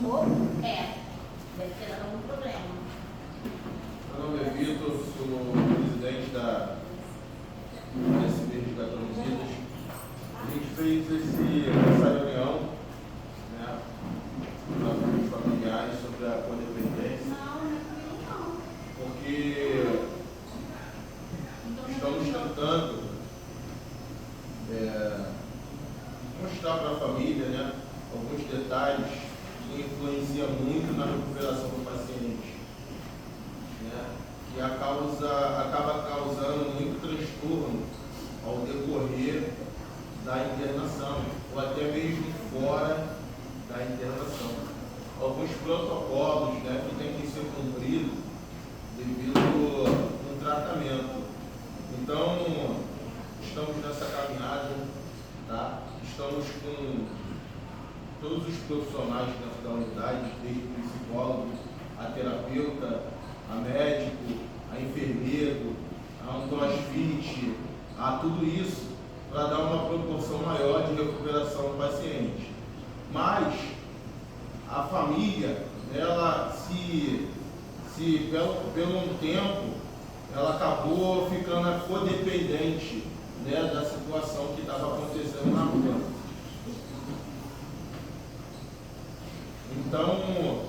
Deve ter dado algum problema. Meu nome é Vitor, sou presidente da SB de Gatonizidas. A gente fez essa reunião, né, com os familiares sobre a codependência, porque estamos tentando mostrar para a família, né, alguns detalhes que influenciam muito na recuperação do paciente, né, que acaba causando muito transtorno ao decorrer da internação, ou até mesmo fora da internação. Alguns protocolos, né, que têm que ser cumpridos devido ao tratamento. Então, estamos nessa caminhada, tá? Estamos com todos os profissionais dentro da unidade, desde o psicólogo, a terapeuta, a médico, a enfermeiro, a um crossfit, a tudo isso, para dar uma proporção maior de recuperação do paciente. Mas a família, ela se pelo um tempo, ela acabou ficando codependente, né, da situação que estava acontecendo na rua. Então,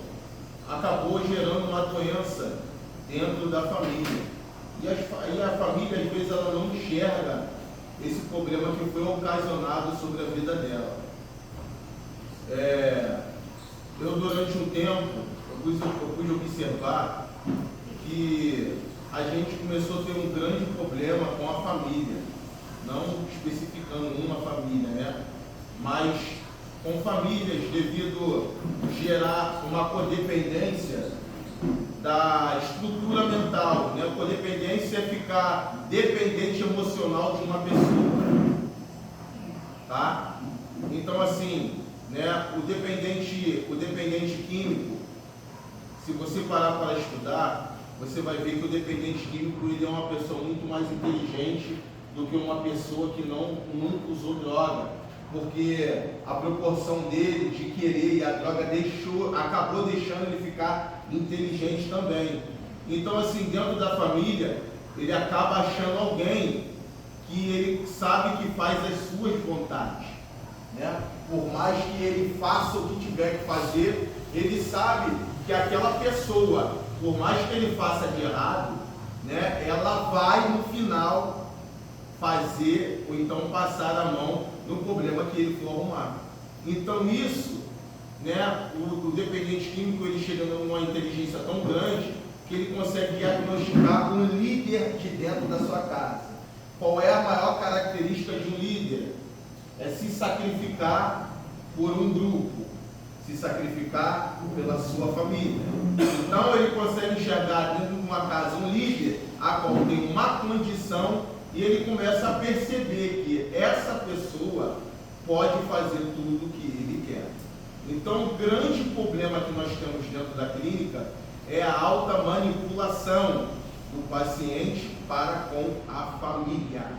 acabou gerando uma doença dentro da família. E a família, às vezes, ela não enxerga esse problema que foi ocasionado sobre a vida dela. Eu, durante um tempo, eu pude observar que a gente começou a ter um grande problema com a família, não especificando uma família, né? Mas com famílias, devido gerar uma codependência da estrutura mental, né? Codependência é ficar dependente emocional de uma pessoa, tá? Então, assim, né? O dependente químico, se você parar para estudar, você vai ver que o dependente químico, ele é uma pessoa muito mais inteligente do que uma pessoa que nunca usou droga, porque a proporção dele de querer e a droga acabou deixando ele ficar inteligente também. Então, assim, dentro da família, ele acaba achando alguém que ele sabe que faz as suas vontades, né? Por mais que ele faça o que tiver que fazer, ele sabe que aquela pessoa, por mais que ele faça de errado, né, ela vai no final fazer ou então passar a mão no problema que ele for arrumar. Então isso, né, o dependente químico, ele chega numa inteligência tão grande que ele consegue diagnosticar um líder de dentro da sua casa. Qual é a maior característica de um líder? É se sacrificar por um grupo, se sacrificar pela sua família. Então ele consegue enxergar dentro de uma casa um líder a qual tem uma condição e ele começa a perceber que essa pessoa pode fazer tudo o que ele quer. Então o grande problema que nós temos dentro da clínica é a alta manipulação do paciente para com a família.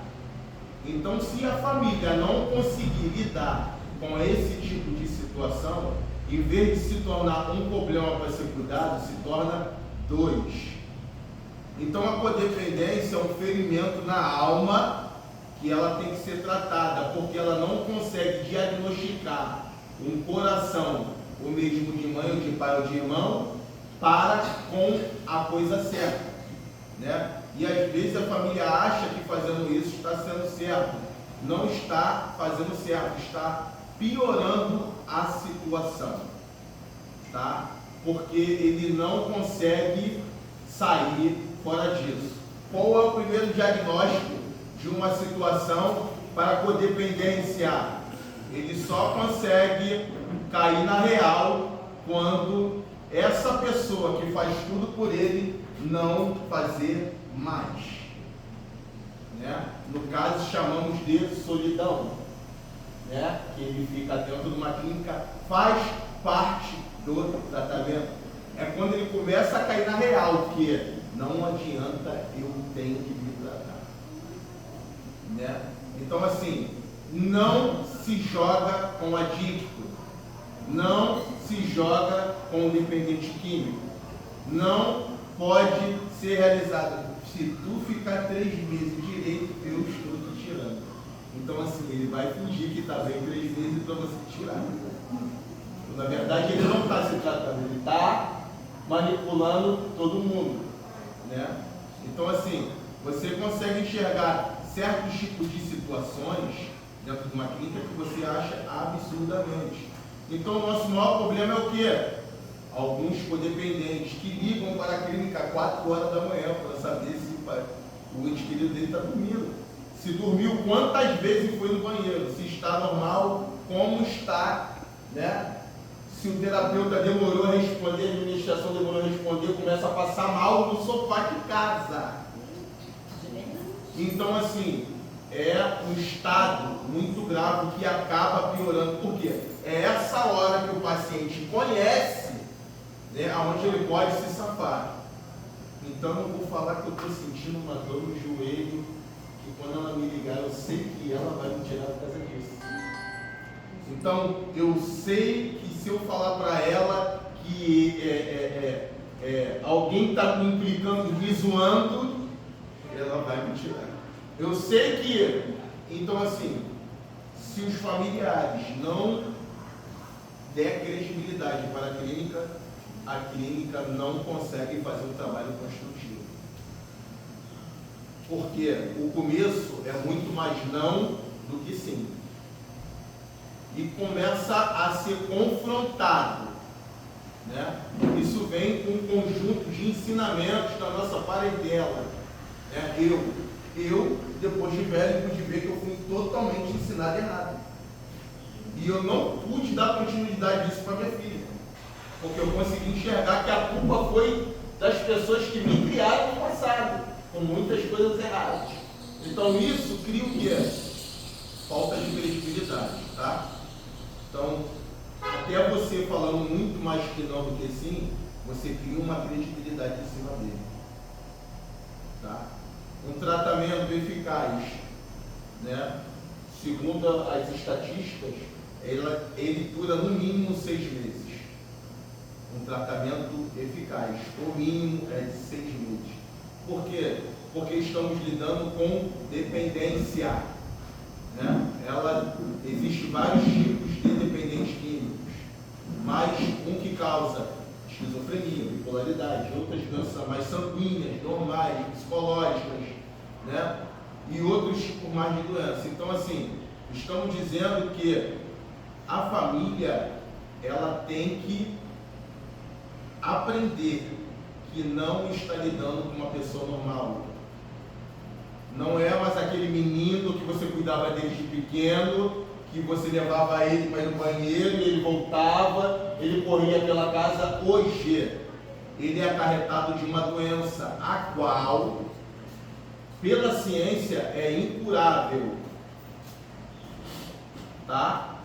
Então, se a família não conseguir lidar com esse tipo de situação, em vez de se tornar um problema para ser cuidado, se torna dois. Então, a codependência é um ferimento na alma que ela tem que ser tratada, porque ela não consegue diagnosticar um coração, ou mesmo de mãe, ou de pai, ou de irmão, para com a coisa certa, né? E às vezes a família acha que fazendo isso está sendo certo. Não está fazendo certo, está piorando a situação, tá? Porque ele não consegue sair fora disso. Qual é o primeiro diagnóstico de uma situação para codependência? Ele só consegue cair na real quando essa pessoa que faz tudo por ele não fazer mais, né? No caso, chamamos de solidão, né? Que ele fica dentro de uma clínica, faz parte do tratamento. É quando ele começa a cair na real, que não adianta, eu tenho que me tratar, né? Então, assim, não se joga com adicto, não se joga com o dependente químico. Não pode ser realizado. Se tu ficar 3 meses direito, eu estou te tirando. Então assim, ele vai fingir que está bem 3 meses para você tirar. Na verdade, ele não está se tratando, ele está manipulando todo mundo, né? Então assim, você consegue enxergar certos tipos de situações dentro de uma clínica que você acha absurdamente. Então o nosso maior problema é o quê? Alguns codependentes que ligam para a clínica 4 horas da manhã para saber se o ente querido dele está dormindo. Se dormiu, quantas vezes foi no banheiro, se está normal, como está, né? Se o terapeuta demorou a responder, a administração demorou a responder, começa a passar mal no sofá de casa. Então, assim, é um estado muito grave que acaba piorando. Por quê? É essa hora que o paciente conhece, né, aonde ele pode se safar. Então, eu vou falar que eu estou sentindo uma dor no joelho, que quando ela me ligar, eu sei que ela vai me tirar por causa disso. Então, eu sei que se eu falar para ela que alguém está me implicando, me zoando, ela vai me tirar. Eu sei que, então assim, se os familiares não der credibilidade para a clínica não consegue fazer um trabalho construtivo. Porque o começo é muito mais não do que sim. E começa a ser confrontado, né? Isso vem com um conjunto de ensinamentos da nossa parentela, né? Eu, depois de velho, pude ver que eu fui totalmente ensinado errado. E eu não pude dar continuidade disso para minha filha, porque eu consegui enxergar que a culpa foi das pessoas que me criaram no passado, com muitas coisas erradas. Então isso cria o quê? Falta de credibilidade, tá? Então, até você falando muito mais que não do que sim, você cria uma credibilidade em cima dele. Tá? Um tratamento eficaz, né? Segundo as estatísticas, ele dura no mínimo 6 meses. Um tratamento eficaz, o mínimo é de 6 meses. Por quê? Porque estamos lidando com dependência. Né? Existem vários tipos de dependentes químicos, mas um que causa esquizofrenia, bipolaridade, outras doenças mais sanguíneas, normais, psicológicas, né? E outros tipos mais de doença. Então, assim, estamos dizendo que a família, ela tem que aprender que não está lidando com uma pessoa normal. Não é mais aquele menino que você cuidava desde pequeno, que você levava ele para ir no banheiro e ele voltava, ele corria pela casa. Hoje, ele é acarretado de uma doença, a qual, pela ciência, é incurável. Tá?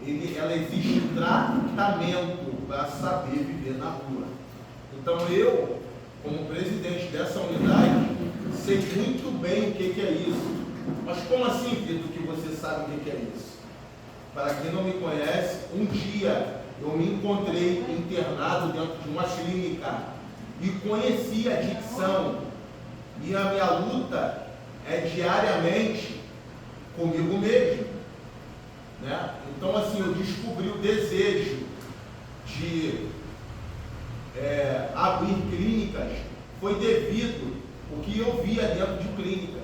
Ela existe tratamento para saber viver na rua. Então eu, como presidente dessa unidade, sei muito bem o que é isso. Mas como assim, Vitor, que você sabe o que é isso? Para quem não me conhece, um dia eu me encontrei internado dentro de uma clínica e conheci a adicção. E a minha luta é diariamente comigo mesmo. Né? Então, assim, eu descobri o desejo de abrir clínicas, foi devido ao que eu via dentro de clínica.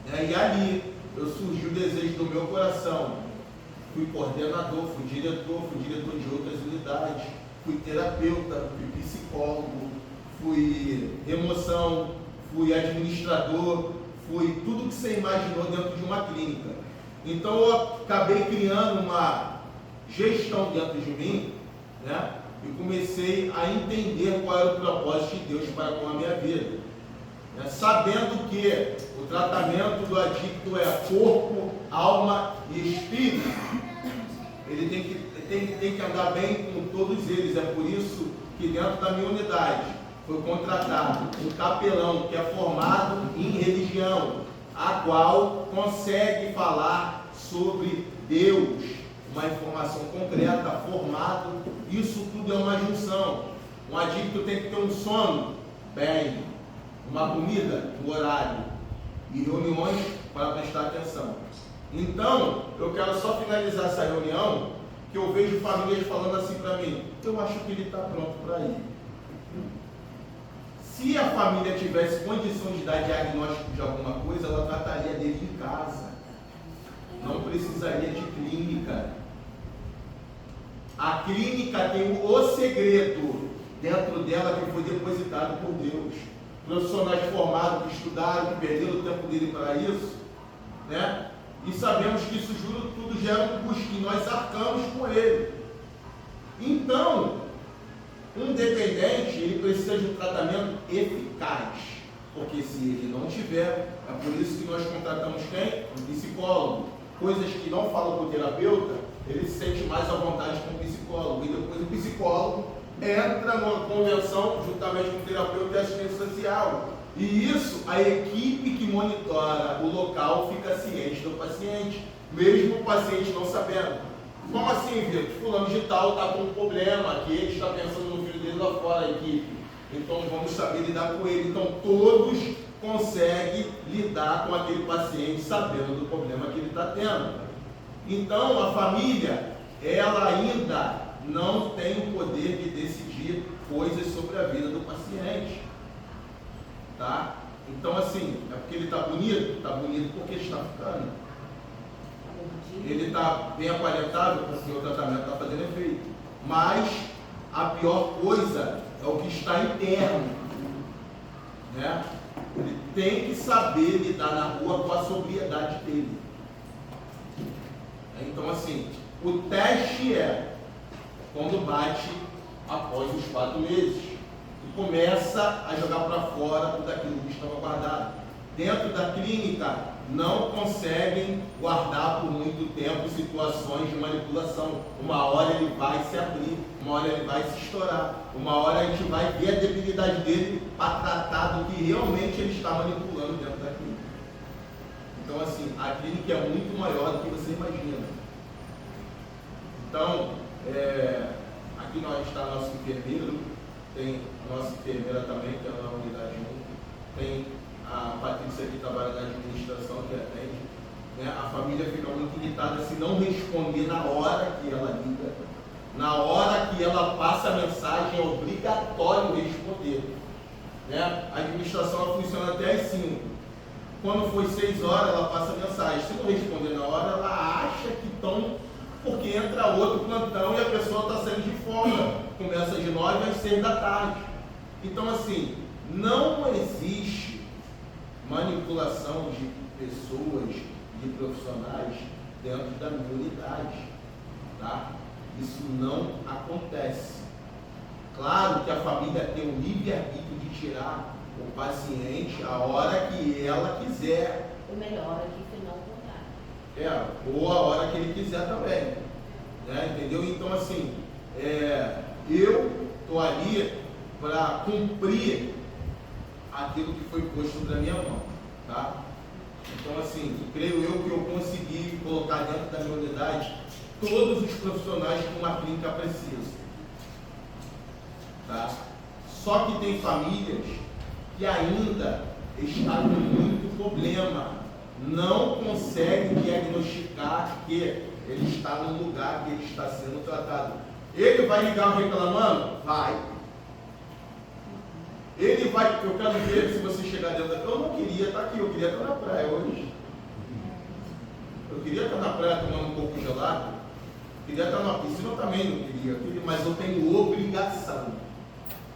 Né? E ali surgiu o desejo do meu coração. Fui coordenador, fui diretor de outras unidades, fui terapeuta, fui psicólogo, fui remoção, fui administrador, fui tudo que você imaginou dentro de uma clínica. Então eu acabei criando uma gestão dentro de mim, né? E comecei a entender qual era o propósito de Deus para com a minha vida. Né? Sabendo que o tratamento do adicto é corpo, alma e espírito, ele tem que andar bem com todos eles. É por isso que dentro da minha unidade foi contratado um capelão que é formado em religião, a qual consegue falar sobre Deus, uma informação concreta, formado, isso tudo é uma junção. Um adicto tem que ter um sono, bem, uma comida, um horário, e reuniões para prestar atenção. Então, eu quero só finalizar essa reunião, que eu vejo famílias falando assim para mim, eu acho que ele está pronto para ir. Se a família tivesse condição de dar diagnóstico de alguma coisa, ela trataria dele em casa. Não precisaria de clínica. A clínica tem o segredo dentro dela que foi depositado por Deus. Profissionais formados, que estudaram, que perderam o tempo dele para isso, né? E sabemos que isso tudo gera um custo e nós arcamos com ele. Então, um dependente, ele precisa de um tratamento eficaz, porque se ele não tiver, é por isso que nós contratamos quem? Um psicólogo. Coisas que não falam com o terapeuta, ele se sente mais à vontade com o psicólogo, e depois o psicólogo entra numa convenção juntamente com o terapeuta e assistente social. E isso, a equipe que monitora o local fica ciente do paciente, mesmo o paciente não sabendo. Como assim, Vitor? Fulano de tal está com um problema aqui, ele está pensando no filho dele lá fora, a equipe. Então vamos saber lidar com ele. Então todos conseguem lidar com aquele paciente sabendo do problema que ele está tendo. Então a família, ela ainda não tem o poder de decidir coisas sobre a vida do paciente. Tá? Então assim, é porque ele está bonito? Está bonito porque está ficando. Ele está bem aparentado porque o tratamento está fazendo efeito. Mas a pior coisa é o que está interno. Né? Ele tem que saber lidar na rua com a sobriedade dele. Então assim, o teste é quando bate após os 4 meses. E começa a jogar para fora tudo aquilo que estava guardado. Dentro da clínica, não conseguem guardar por muito tempo situações de manipulação. Uma hora ele vai se abrir, uma hora ele vai se estourar, uma hora a gente vai ver a debilidade dele para tratar do que realmente ele está manipulando dentro da clínica. Então assim, a clínica é muito maior do que você imagina. Então, aqui nós está nosso enfermeiro, tem a nossa enfermeira também, que é na unidade 1, tem a Patrícia que trabalha na administração, que atende, né? A família fica muito irritada se não responder na hora que ela liga, na hora que ela passa a mensagem, é obrigatório responder, né? A administração ela funciona até às 5. Quando foi 6 horas, ela passa a mensagem. Se não responder na hora, ela acha que estão, porque entra outro plantão e a pessoa está saindo de folga, começa de 9 às 6 da tarde. Então assim, não existe manipulação de pessoas, de profissionais dentro da minha unidade, tá? Isso não acontece. Claro que a família tem o livre-arbítrio de tirar o paciente a hora que ela quiser. O melhor aqui que não contar. Ou a hora que ele quiser também, né? Entendeu? Então assim, eu estou ali para cumprir aquilo que foi posto sobre a minha mão, tá? Então assim, creio eu que eu consegui colocar dentro da minha unidade todos os profissionais que uma clínica precisa, tá? Só que tem famílias que ainda estão com muito problema, não conseguem diagnosticar que ele está no lugar que ele está sendo tratado. Ele vai ligar reclamando? Vai. Ele vai, eu quero ver se você chegar dentro da... Eu não queria estar aqui, eu queria estar na praia hoje. Eu queria estar na praia tomando um pouco gelado. Queria estar na piscina, eu também não queria, mas eu tenho obrigação.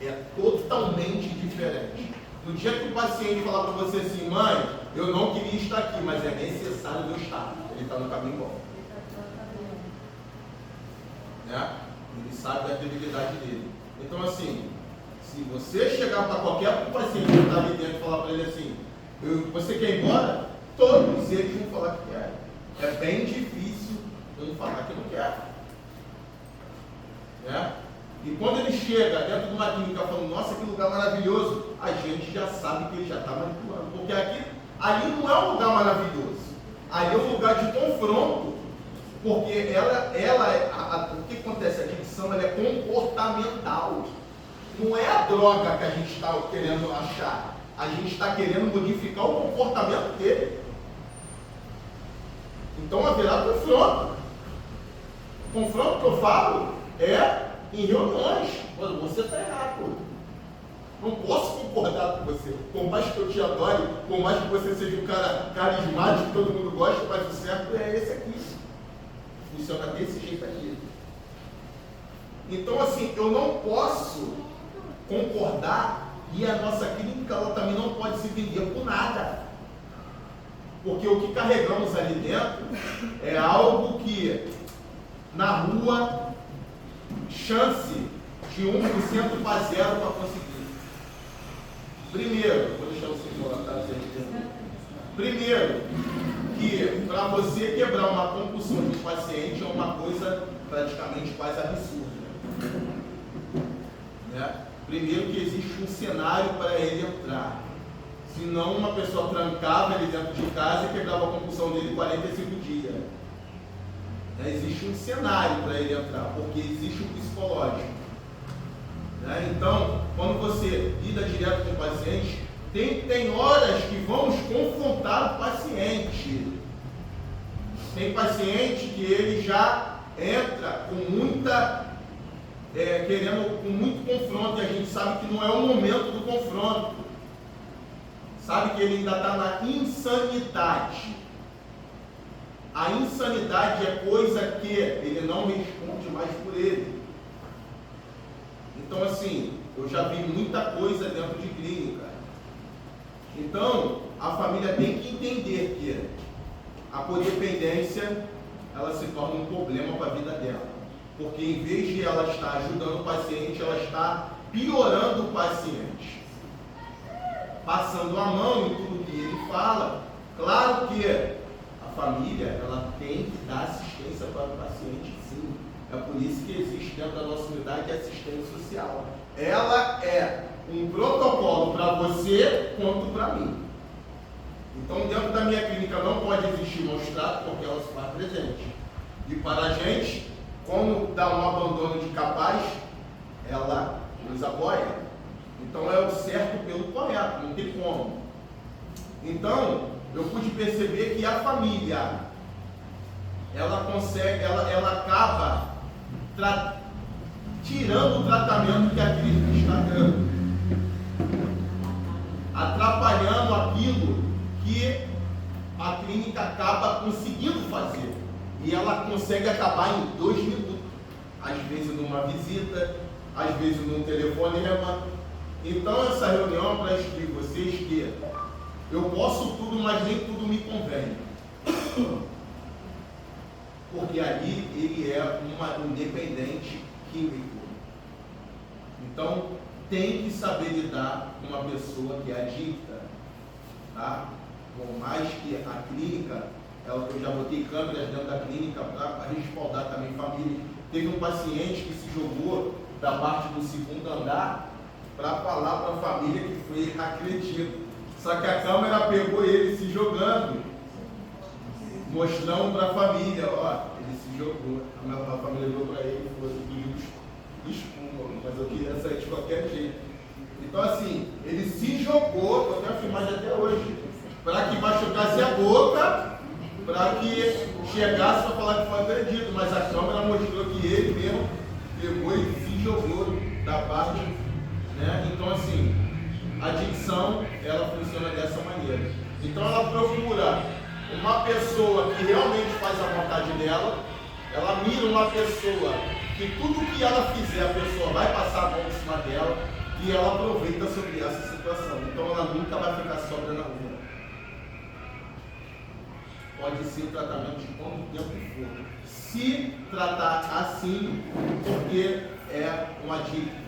É totalmente diferente. No dia que o paciente falar para você assim, mãe, eu não queria estar aqui, mas é necessário eu estar. Ele está no caminho bom. Né? Ele sabe da debilidade dele. Então assim, se você chegar para qualquer paciente que está ali dentro e falar para ele assim, você quer ir embora? Todos eles vão falar que quer. É bem difícil um falar que não quer. Né? E quando ele chega dentro de uma clínica falando, nossa, que lugar maravilhoso, a gente já sabe que ele já está manipulando. Porque ali não é um lugar maravilhoso. Ali é um lugar de confronto. Porque o que acontece? A adicção ela é comportamental. Não é a droga que a gente está querendo achar. A gente está querendo modificar o comportamento dele. Então haverá confronto. O confronto que eu falo é em reuniões. Quando você está errado. Não posso concordar com você. Por mais que eu te adore, por mais que você seja um cara carismático, todo mundo gosta, mas o certo é esse aqui. Funciona desse jeito aqui. Então, assim, eu não posso concordar e a nossa clínica ela também não pode se vender por nada. Porque o que carregamos ali dentro é algo que, na rua, chance de 1% para 0 para conseguir. Primeiro, vou deixar você colocar aqui. Primeiro, que para você quebrar uma compulsão de paciente é uma coisa praticamente quase absurda. Né? Primeiro que existe um cenário para ele entrar. Senão uma pessoa trancava ele dentro de casa e quebrava a compulsão dele em 45 dias. Né? Existe um cenário para ele entrar, porque existe o psicológico. Né? Então, quando você lida direto com o paciente, tem horas que vamos confrontar o paciente. Tem paciente que ele já entra com muita, com muito confronto, e a gente sabe que não é o momento do confronto. Sabe que ele ainda está na insanidade. A insanidade é coisa que ele não responde mais por ele. Então, assim, eu já vi muita coisa dentro de clínica. Então, a família tem que entender que a codependência, ela se torna um problema para a vida dela. Porque em vez de ela estar ajudando o paciente, ela está piorando o paciente. Passando a mão em tudo que ele fala. Claro que a família, ela tem que dar assistência para o paciente, sim. É por isso que existe dentro da nossa unidade assistência social. Ela é um protocolo para você quanto para mim. Então, dentro da minha clínica não pode existir maus-trato, porque ela se faz presente. E para a gente, como dá um abandono de capaz, ela nos apoia. Então, é o certo pelo correto, não tem como. Então, eu pude perceber que a família, ela consegue, ela acaba tirando o tratamento que a clínica está dando, atrapalhando aquilo que a clínica acaba conseguindo fazer. E ela consegue acabar em 2 minutos. Às vezes numa visita, às vezes num telefonema. Então essa reunião é para explicar vocês que eu posso tudo, mas nem tudo me convém. Porque ali ele é um dependente químico. Então tem que saber lidar com uma pessoa que é adicta. Tá? Por mais que a clínica, eu já botei câmeras dentro da clínica para respaldar também família. Teve um paciente que se jogou da parte do 2º andar para falar para a família que foi agredido. Só que a câmera pegou ele se jogando, mostrando para a família, ó, ele se jogou. A família olhou para ele e falou assim, espuma, mas eu queria sair de qualquer jeito. Então assim, ele se jogou, eu tenho a filmagem até hoje, para que machucasse a boca, para que chegasse para falar que foi agredido, mas a câmera mostrou que ele mesmo pegou e se jogou da parte, né? Então assim, a adicção, ela funciona dessa maneira. Então ela procura uma pessoa que realmente faz a vontade dela, ela mira uma pessoa que tudo que ela fizer, a pessoa vai passar a mão em cima dela, e ela aproveita sobre essa situação. Então ela nunca vai ficar sobra na rua. Pode ser tratamento de quanto tempo for. Se tratar assim, porque é um adicto.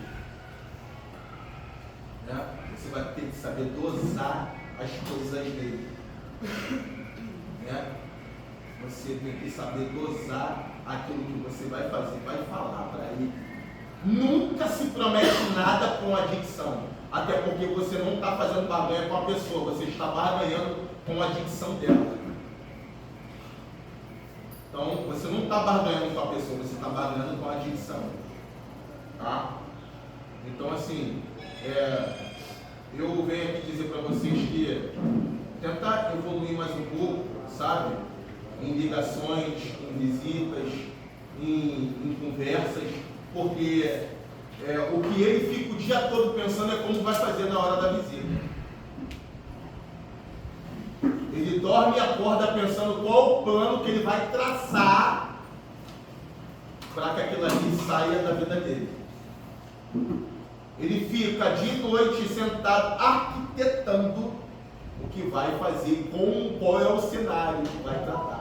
Né? Você vai ter que saber dosar as coisas dele. Né? Você tem que saber dosar aquilo que você vai fazer, vai falar para ele. Nunca se promete nada com adicção, até porque você não está fazendo barganha com a pessoa, você está barganhando com a adicção dela. Então, você não está barganhando com a pessoa, você está barganhando com a adicção. Tá? Então, assim, eu venho aqui dizer para vocês que tentar evoluir mais um pouco, sabe? Em ligações, em visitas, em conversas, porque o que ele fica o dia todo pensando é como vai fazer na hora da visita. Ele dorme e acorda pensando qual o plano que ele vai traçar para que aquilo ali saia da vida dele. Ele fica de noite sentado arquitetando o que vai fazer, qual é o cenário que vai tratar.